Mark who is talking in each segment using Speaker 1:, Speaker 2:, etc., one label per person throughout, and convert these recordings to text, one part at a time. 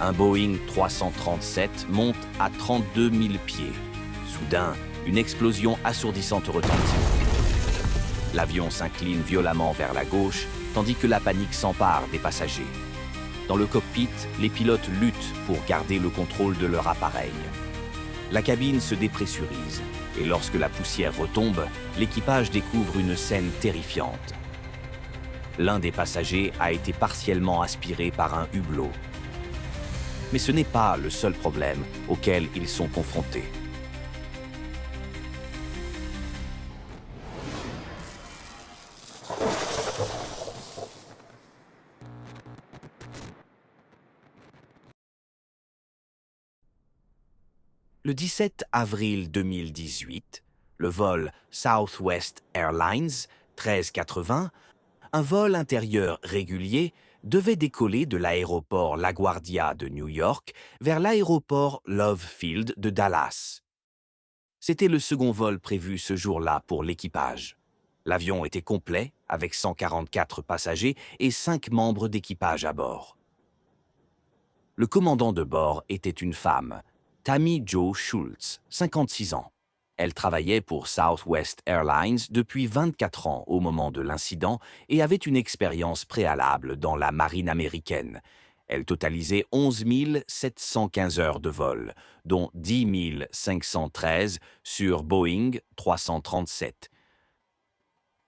Speaker 1: Un Boeing 337 monte à 32 000 pieds. Soudain, une explosion assourdissante retentit. L'avion s'incline violemment vers la gauche, tandis que la panique s'empare des passagers. Dans le cockpit, les pilotes luttent pour garder le contrôle de leur appareil. La cabine se dépressurise, et lorsque la poussière retombe, l'équipage découvre une scène terrifiante. L'un des passagers a été partiellement aspiré par un hublot. Mais ce n'est pas le seul problème auquel ils sont confrontés. Le 17 avril 2018, le vol Southwest Airlines 1380, un vol intérieur régulier, devait décoller de l'aéroport LaGuardia de New York vers l'aéroport Love Field de Dallas. C'était le second vol prévu ce jour-là pour l'équipage. L'avion était complet, avec 144 passagers et 5 membres d'équipage à bord. Le commandant de bord était une femme, Tammy Jo Schultz, 56 ans. Elle travaillait pour Southwest Airlines depuis 24 ans au moment de l'incident et avait une expérience préalable dans la marine américaine. Elle totalisait 11 715 heures de vol, dont 10 513 sur Boeing 337.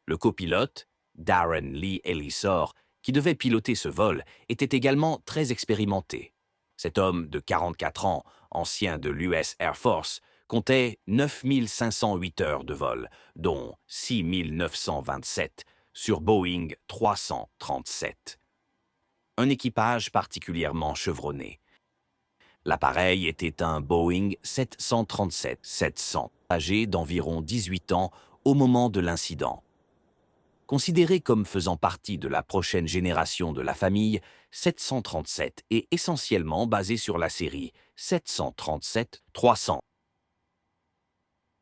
Speaker 1: Le copilote, Darren Lee Ellisor, qui devait piloter ce vol, était également très expérimenté. Cet homme de 44 ans, ancien de l'US Air Force, comptait 9 508 heures de vol, dont 6 927 sur Boeing 337. Un équipage particulièrement chevronné. L'appareil était un Boeing 737-700, âgé d'environ 18 ans au moment de l'incident. Considéré comme faisant partie de la prochaine génération de la famille, 737 est essentiellement basé sur la série 737-300.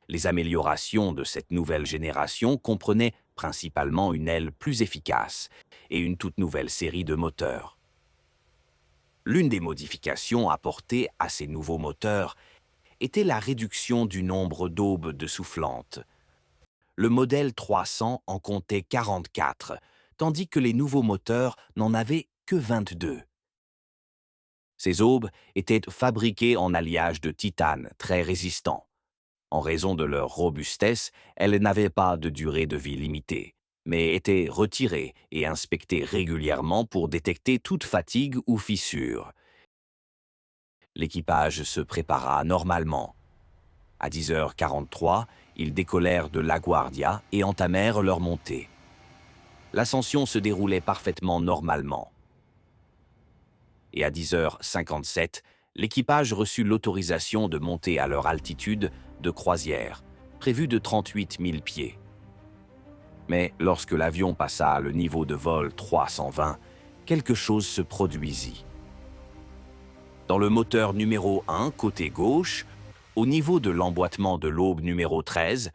Speaker 1: Les améliorations de cette nouvelle génération comprenaient principalement une aile plus efficace et une toute nouvelle série de moteurs. L'une des modifications apportées à ces nouveaux moteurs était la réduction du nombre d'aubes de soufflantes. Le modèle 300 en comptait 44, tandis que les nouveaux moteurs n'en avaient que 22. Ces aubes étaient fabriquées en alliage de titane très résistant. En raison de leur robustesse, elles n'avaient pas de durée de vie limitée, mais étaient retirées et inspectées régulièrement pour détecter toute fatigue ou fissure. L'équipage se prépara normalement. À 10h43, ils décollèrent de LaGuardia et entamèrent leur montée. L'ascension se déroulait parfaitement normalement. Et à 10h57, l'équipage reçut l'autorisation de monter à leur altitude de croisière, prévue de 38 000 pieds. Mais lorsque l'avion passa le niveau de vol 320, quelque chose se produisit. Dans le moteur numéro 1, côté gauche, au niveau de l'emboîtement de l'aube numéro 13,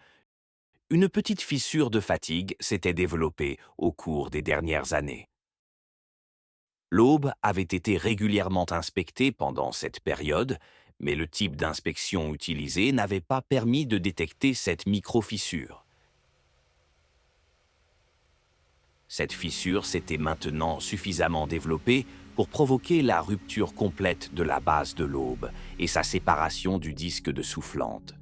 Speaker 1: une petite fissure de fatigue s'était développée au cours des dernières années. L'aube avait été régulièrement inspectée pendant cette période, mais le type d'inspection utilisé n'avait pas permis de détecter cette micro-fissure. Cette fissure s'était maintenant suffisamment développée pour provoquer la rupture complète de la base de l'aube et sa séparation du disque de soufflante.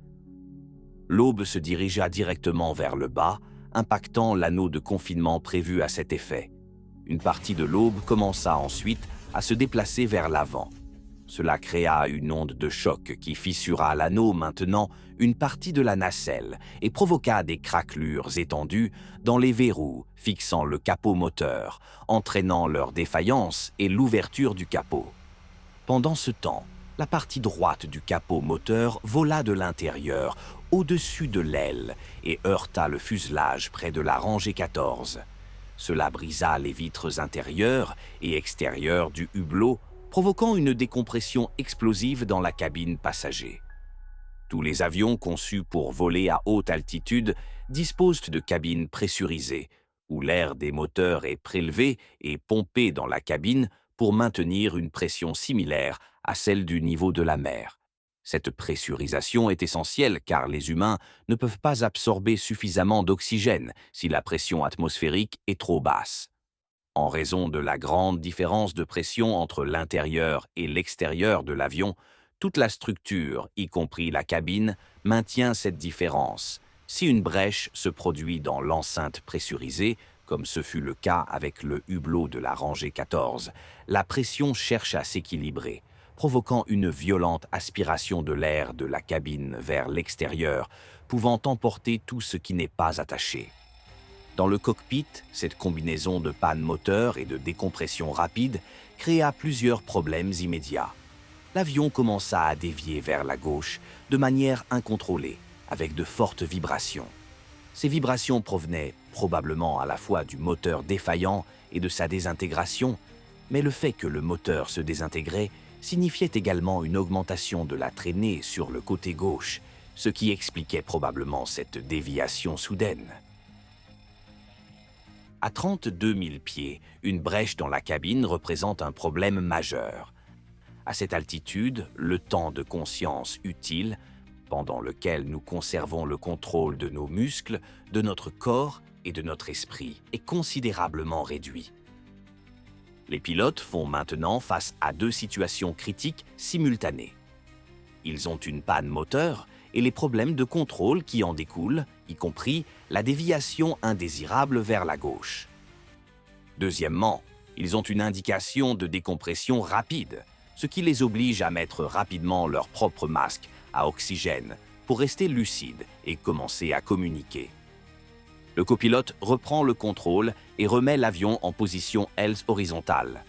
Speaker 1: L'aube se dirigea directement vers le bas, impactant l'anneau de confinement prévu à cet effet. Une partie de l'aube commença ensuite à se déplacer vers l'avant. Cela créa une onde de choc qui fissura l'anneau maintenant une partie de la nacelle et provoqua des craquelures étendues dans les verrous fixant le capot moteur, entraînant leur défaillance et l'ouverture du capot. Pendant ce temps, la partie droite du capot moteur vola de l'intérieur, au-dessus de l'aile, et heurta le fuselage près de la rangée 14. Cela brisa les vitres intérieures et extérieures du hublot, provoquant une décompression explosive dans la cabine passager. Tous les avions conçus pour voler à haute altitude disposent de cabines pressurisées, où l'air des moteurs est prélevé et pompé dans la cabine pour maintenir une pression similaire à celle du niveau de la mer. Cette pressurisation est essentielle car les humains ne peuvent pas absorber suffisamment d'oxygène si la pression atmosphérique est trop basse. En raison de la grande différence de pression entre l'intérieur et l'extérieur de l'avion, toute la structure, y compris la cabine, maintient cette différence. Si une brèche se produit dans l'enceinte pressurisée, comme ce fut le cas avec le hublot de la rangée 14, la pression cherche à s'équilibrer, provoquant une violente aspiration de l'air de la cabine vers l'extérieur, pouvant emporter tout ce qui n'est pas attaché. Dans le cockpit, cette combinaison de panne moteur et de décompression rapide créa plusieurs problèmes immédiats. L'avion commença à dévier vers la gauche de manière incontrôlée, avec de fortes vibrations. Ces vibrations provenaient probablement à la fois du moteur défaillant et de sa désintégration, mais le fait que le moteur se désintégrait signifiait également une augmentation de la traînée sur le côté gauche, ce qui expliquait probablement cette déviation soudaine. À 32 000 pieds, une brèche dans la cabine représente un problème majeur. À cette altitude, le temps de conscience utile, pendant lequel nous conservons le contrôle de nos muscles, de notre corps et de notre esprit, est considérablement réduit. Les pilotes font maintenant face à deux situations critiques simultanées. Ils ont une panne moteur et les problèmes de contrôle qui en découlent, y compris la déviation indésirable vers la gauche. Deuxièmement, ils ont une indication de décompression rapide, ce qui les oblige à mettre rapidement leur propre masque à oxygène pour rester lucides et commencer à communiquer. Le copilote reprend le contrôle et remet l'avion en position aile horizontale.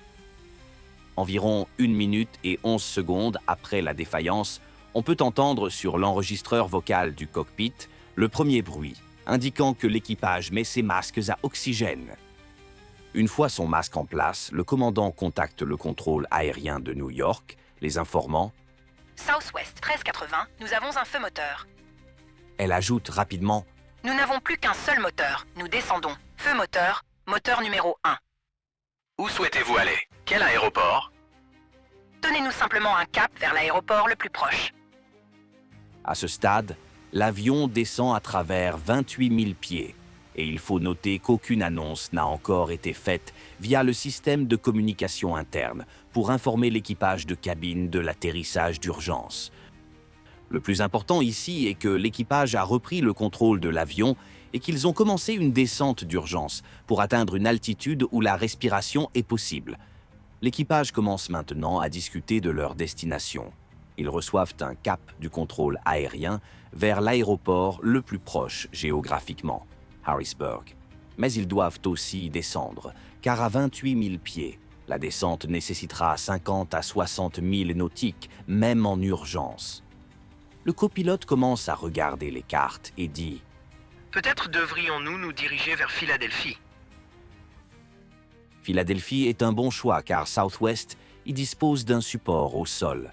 Speaker 1: Environ 1 minute et 11 secondes après la défaillance, on peut entendre sur l'enregistreur vocal du cockpit le premier bruit, indiquant que l'équipage met ses masques à oxygène. Une fois son masque en place, le commandant contacte le contrôle aérien de New York, les informant
Speaker 2: « Southwest 1380, nous avons un feu moteur. »
Speaker 1: Elle ajoute rapidement
Speaker 2: « Nous n'avons plus qu'un seul moteur. Nous descendons. Feu moteur, moteur numéro 1. »
Speaker 3: Où souhaitez-vous aller? Quel aéroport?
Speaker 2: Donnez-nous simplement un cap vers l'aéroport le plus proche.
Speaker 1: À ce stade, l'avion descend à travers 28 000 pieds et il faut noter qu'aucune annonce n'a encore été faite via le système de communication interne pour informer l'équipage de cabine de l'atterrissage d'urgence. Le plus important ici est que l'équipage a repris le contrôle de l'avion et qu'ils ont commencé une descente d'urgence pour atteindre une altitude où la respiration est possible. L'équipage commence maintenant à discuter de leur destination. Ils reçoivent un cap du contrôle aérien vers l'aéroport le plus proche géographiquement, Harrisburg. Mais ils doivent aussi descendre, car à 28 000 pieds, la descente nécessitera 50 à 60 000 nautiques, même en urgence. Le copilote commence à regarder les cartes et dit
Speaker 3: « Peut-être devrions-nous nous diriger vers Philadelphie. »
Speaker 1: Philadelphie est un bon choix car Southwest y dispose d'un support au sol.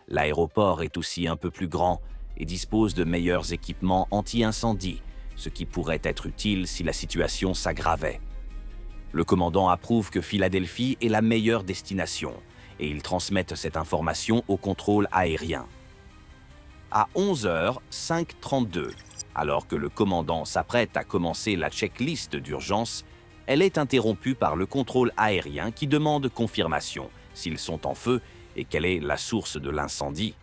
Speaker 1: L'aéroport est aussi un peu plus grand et dispose de meilleurs équipements anti-incendie, ce qui pourrait être utile si la situation s'aggravait. Le commandant approuve que Philadelphie est la meilleure destination et ils transmettent cette information au contrôle aérien. À 11h05:32, alors que le commandant s'apprête à commencer la checklist d'urgence, elle est interrompue par le contrôle aérien qui demande confirmation s'ils sont en feu et quelle est la source de l'incendie.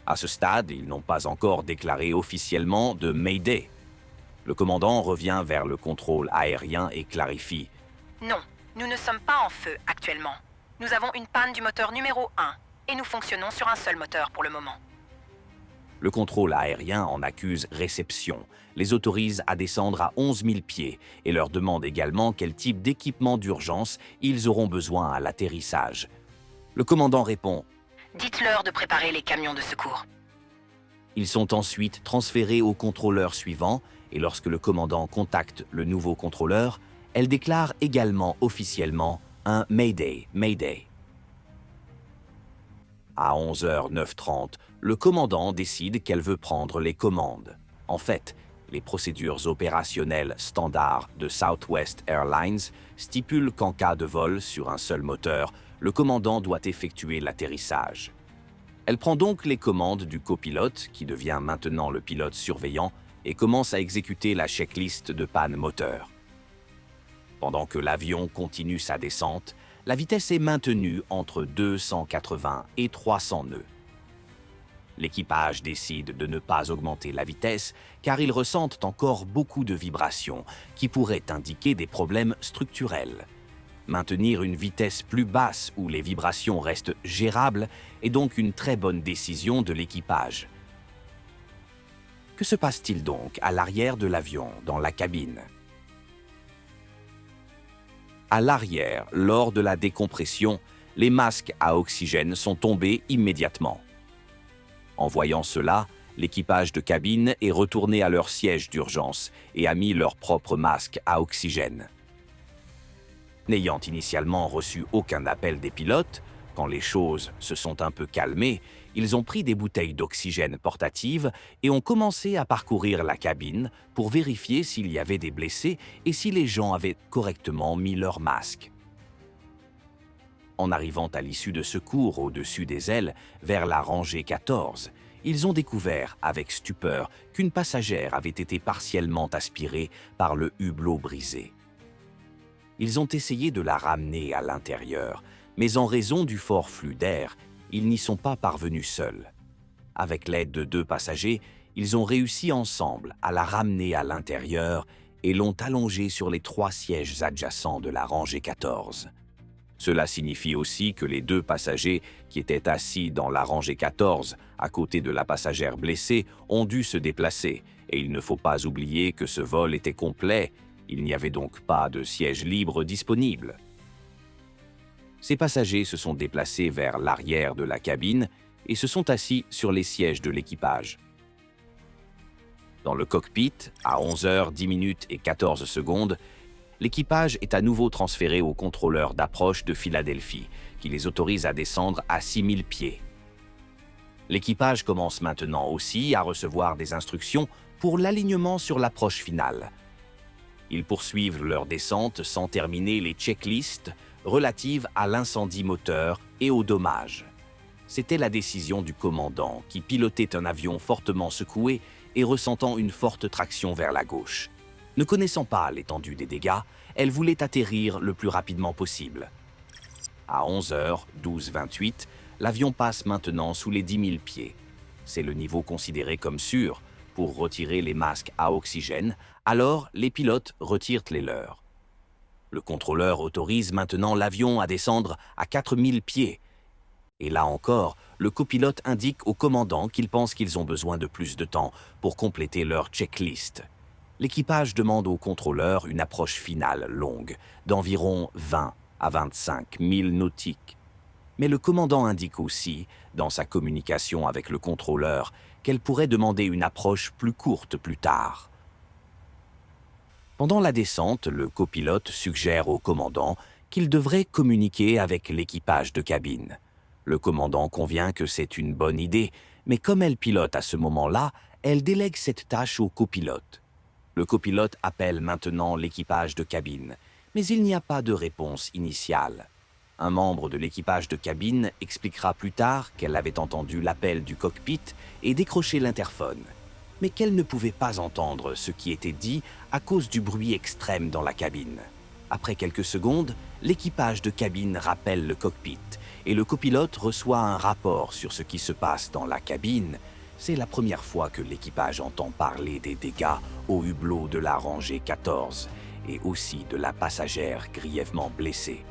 Speaker 1: À ce stade, ils n'ont pas encore déclaré officiellement de Mayday. Le commandant revient vers le contrôle aérien et clarifie
Speaker 2: « Non, nous ne sommes pas en feu actuellement. Nous avons une panne du moteur numéro 1 et nous fonctionnons sur un seul moteur pour le moment. »
Speaker 1: Le contrôle aérien en accuse réception, les autorise à descendre à 11 000 pieds et leur demande également quel type d'équipement d'urgence ils auront besoin à l'atterrissage. Le commandant répond
Speaker 2: « Dites-leur de préparer les camions de secours. »
Speaker 1: Ils sont ensuite transférés au contrôleur suivant et lorsque le commandant contacte le nouveau contrôleur, elle déclare également officiellement un Mayday, Mayday. À 11h09:30, le commandant décide qu'elle veut prendre les commandes. En fait, Les procédures opérationnelles standards de Southwest Airlines stipulent qu'en cas de vol sur un seul moteur, le commandant doit effectuer l'atterrissage. Elle prend donc les commandes du copilote, qui devient maintenant le pilote surveillant, et commence à exécuter la checklist de panne moteur. Pendant que l'avion continue sa descente, la vitesse est maintenue entre 280 et 300 nœuds. L'équipage décide de ne pas augmenter la vitesse car ils ressentent encore beaucoup de vibrations qui pourraient indiquer des problèmes structurels. Maintenir une vitesse plus basse où les vibrations restent gérables est donc une très bonne décision de l'équipage. Que se passe-t-il donc à l'arrière de l'avion, dans la cabine? À l'arrière, lors de la décompression, les masques à oxygène sont tombés immédiatement. En voyant cela, l'équipage de cabine est retourné à leur siège d'urgence et a mis leur propre masque à oxygène. N'ayant initialement reçu aucun appel des pilotes, quand les choses se sont un peu calmées, ils ont pris des bouteilles d'oxygène portatives et ont commencé à parcourir la cabine pour vérifier s'il y avait des blessés et si les gens avaient correctement mis leur masque. En arrivant à l'issue de secours au-dessus des ailes, vers la rangée 14, ils ont découvert avec stupeur qu'une passagère avait été partiellement aspirée par le hublot brisé. Ils ont essayé de la ramener à l'intérieur, mais en raison du fort flux d'air, ils n'y sont pas parvenus seuls. Avec l'aide de 2 passagers, ils ont réussi ensemble à la ramener à l'intérieur et l'ont allongée sur les 3 sièges adjacents de la rangée 14. Cela signifie aussi que les 2 passagers qui étaient assis dans la rangée 14, à côté de la passagère blessée, ont dû se déplacer, et il ne faut pas oublier que ce vol était complet, il n'y avait donc pas de siège libre disponible. Ces passagers se sont déplacés vers l'arrière de la cabine et se sont assis sur les sièges de l'équipage. Dans le cockpit, à 11h10 et 14 secondes, l'équipage est à nouveau transféré au contrôleur d'approche de Philadelphie, qui les autorise à descendre à 6000 pieds. L'équipage commence maintenant aussi à recevoir des instructions pour l'alignement sur l'approche finale. Ils poursuivent leur descente sans terminer les checklists relatives à l'incendie moteur et aux dommages. C'était la décision du commandant, qui pilotait un avion fortement secoué et ressentant une forte traction vers la gauche. Ne connaissant pas l'étendue des dégâts, elle voulait atterrir le plus rapidement possible. À 11h12-28, l'avion passe maintenant sous les 10 000 pieds. C'est le niveau considéré comme sûr pour retirer les masques à oxygène, alors les pilotes retirent les leurs. Le contrôleur autorise maintenant l'avion à descendre à 4000 pieds. Et là encore, le copilote indique au commandant qu'il pense qu'ils ont besoin de plus de temps pour compléter leur checklist. L'équipage demande au contrôleur une approche finale longue, d'environ 20 à 25 000 nautiques. Mais le commandant indique aussi, dans sa communication avec le contrôleur, qu'elle pourrait demander une approche plus courte plus tard. Pendant la descente, le copilote suggère au commandant qu'il devrait communiquer avec l'équipage de cabine. Le commandant convient que c'est une bonne idée, mais comme elle pilote à ce moment-là, elle délègue cette tâche au copilote. Le copilote appelle maintenant l'équipage de cabine, mais il n'y a pas de réponse initiale. Un membre de l'équipage de cabine expliquera plus tard qu'elle avait entendu l'appel du cockpit et décroché l'interphone, mais qu'elle ne pouvait pas entendre ce qui était dit à cause du bruit extrême dans la cabine. Après quelques secondes, l'équipage de cabine rappelle le cockpit et le copilote reçoit un rapport sur ce qui se passe dans la cabine. C'est la première fois que l'équipage entend parler des dégâts au hublot de la rangée 14 et aussi de la passagère grièvement blessée.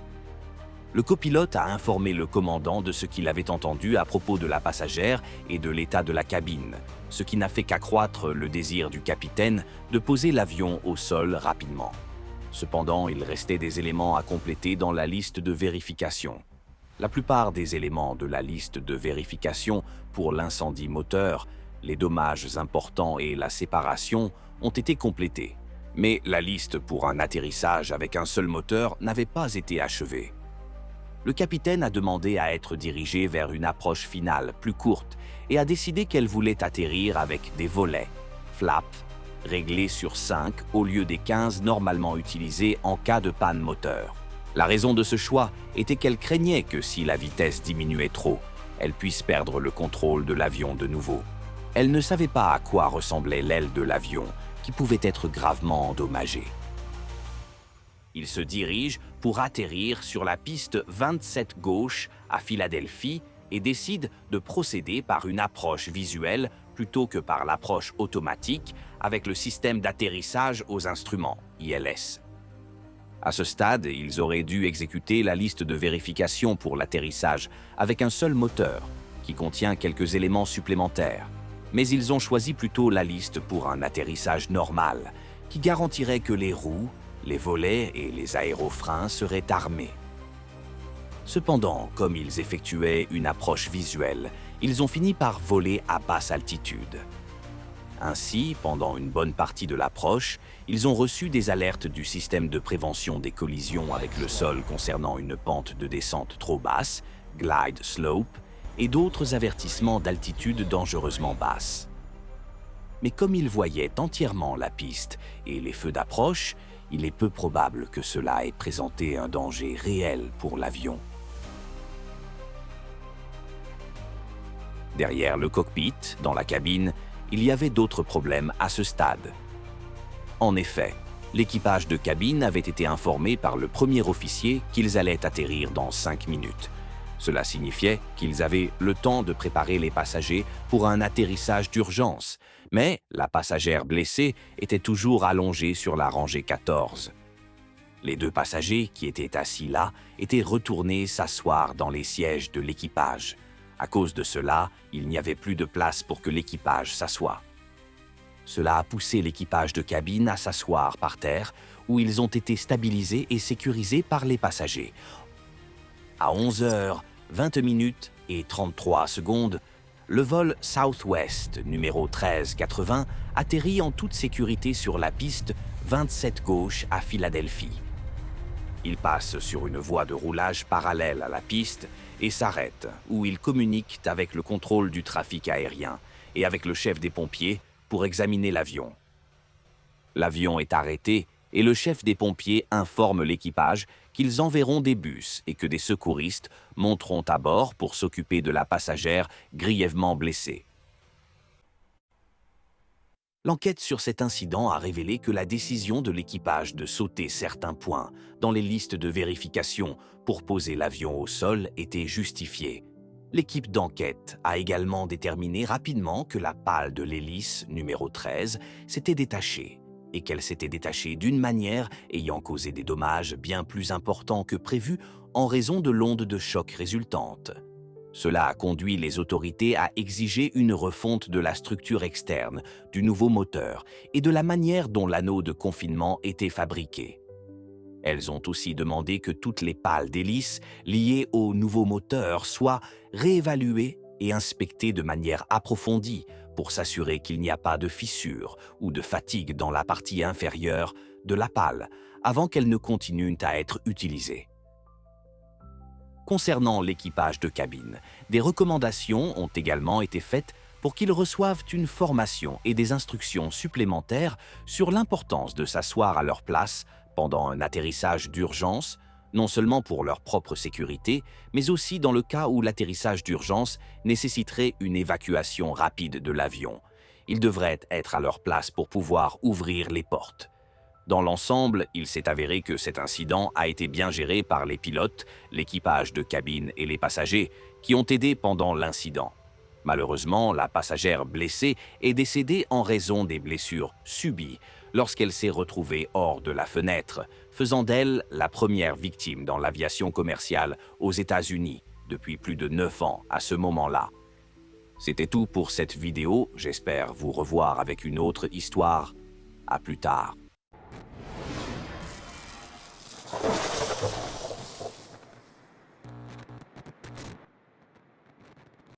Speaker 1: Le copilote a informé le commandant de ce qu'il avait entendu à propos de la passagère et de l'état de la cabine, ce qui n'a fait qu'accroître le désir du capitaine de poser l'avion au sol rapidement. Cependant, il restait des éléments à compléter dans la liste de vérification. La plupart des éléments de la liste de vérification pour l'incendie moteur, les dommages importants et la séparation ont été complétés. Mais la liste pour un atterrissage avec un seul moteur n'avait pas été achevée. Le capitaine a demandé à être dirigé vers une approche finale plus courte et a décidé qu'elle voulait atterrir avec des volets, flaps, réglés sur 5 au lieu des 15 normalement utilisés en cas de panne moteur. La raison de ce choix était qu'elle craignait que si la vitesse diminuait trop, elle puisse perdre le contrôle de l'avion de nouveau. Elle ne savait pas à quoi ressemblait l'aile de l'avion, qui pouvait être gravement endommagée. Il se dirige pour atterrir sur la piste 27 gauche à Philadelphie et décide de procéder par une approche visuelle plutôt que par l'approche automatique avec le système d'atterrissage aux instruments, ILS. À ce stade, ils auraient dû exécuter la liste de vérification pour l'atterrissage avec un seul moteur, qui contient quelques éléments supplémentaires. Mais ils ont choisi plutôt la liste pour un atterrissage normal, qui garantirait que les roues, les volets et les aérofreins seraient armés. Cependant, comme ils effectuaient une approche visuelle, ils ont fini par voler à basse altitude. Ainsi, pendant une bonne partie de l'approche, ils ont reçu des alertes du système de prévention des collisions avec le sol concernant une pente de descente trop basse, glide slope, et d'autres avertissements d'altitude dangereusement basse. Mais comme ils voyaient entièrement la piste et les feux d'approche, il est peu probable que cela ait présenté un danger réel pour l'avion. Derrière le cockpit, dans la cabine, il y avait d'autres problèmes à ce stade. En effet, l'équipage de cabine avait été informé par le premier officier qu'ils allaient atterrir dans 5 minutes. Cela signifiait qu'ils avaient le temps de préparer les passagers pour un atterrissage d'urgence, mais la passagère blessée était toujours allongée sur la rangée 14. Les 2 passagers qui étaient assis là étaient retournés s'asseoir dans les sièges de l'équipage. À cause de cela, il n'y avait plus de place pour que l'équipage s'assoie. Cela a poussé l'équipage de cabine à s'asseoir par terre, où ils ont été stabilisés et sécurisés par les passagers. À 11h20 et 33 secondes, le vol Southwest numéro 1380 atterrit en toute sécurité sur la piste 27 gauche à Philadelphie. Il passe sur une voie de roulage parallèle à la piste et s'arrête, où il communique avec le contrôle du trafic aérien et avec le chef des pompiers pour examiner l'avion. L'avion est arrêté et le chef des pompiers informe l'équipage qu'ils enverront des bus et que des secouristes monteront à bord pour s'occuper de la passagère grièvement blessée. L'enquête sur cet incident a révélé que la décision de l'équipage de sauter certains points dans les listes de vérification pour poser l'avion au sol était justifiée. L'équipe d'enquête a également déterminé rapidement que la pale de l'hélice numéro 13 s'était détachée et qu'elle s'était détachée d'une manière ayant causé des dommages bien plus importants que prévu en raison de l'onde de choc résultante. Cela a conduit les autorités à exiger une refonte de la structure externe, du nouveau moteur et de la manière dont l'anneau de confinement était fabriqué. Elles ont aussi demandé que toutes les pales d'hélice liées au nouveau moteur soient réévaluées et inspectées de manière approfondie pour s'assurer qu'il n'y a pas de fissures ou de fatigue dans la partie inférieure de la pale avant qu'elles ne continuent à être utilisées. Concernant l'équipage de cabine, des recommandations ont également été faites pour qu'ils reçoivent une formation et des instructions supplémentaires sur l'importance de s'asseoir à leur place pendant un atterrissage d'urgence, non seulement pour leur propre sécurité, mais aussi dans le cas où l'atterrissage d'urgence nécessiterait une évacuation rapide de l'avion. Ils devraient être à leur place pour pouvoir ouvrir les portes. Dans l'ensemble, il s'est avéré que cet incident a été bien géré par les pilotes, l'équipage de cabine et les passagers qui ont aidé pendant l'incident. Malheureusement, la passagère blessée est décédée en raison des blessures subies lorsqu'elle s'est retrouvée hors de la fenêtre, faisant d'elle la première victime dans l'aviation commerciale aux États-Unis depuis plus de 9 ans à ce moment-là. C'était tout pour cette vidéo, j'espère vous revoir avec une autre histoire. À plus tard.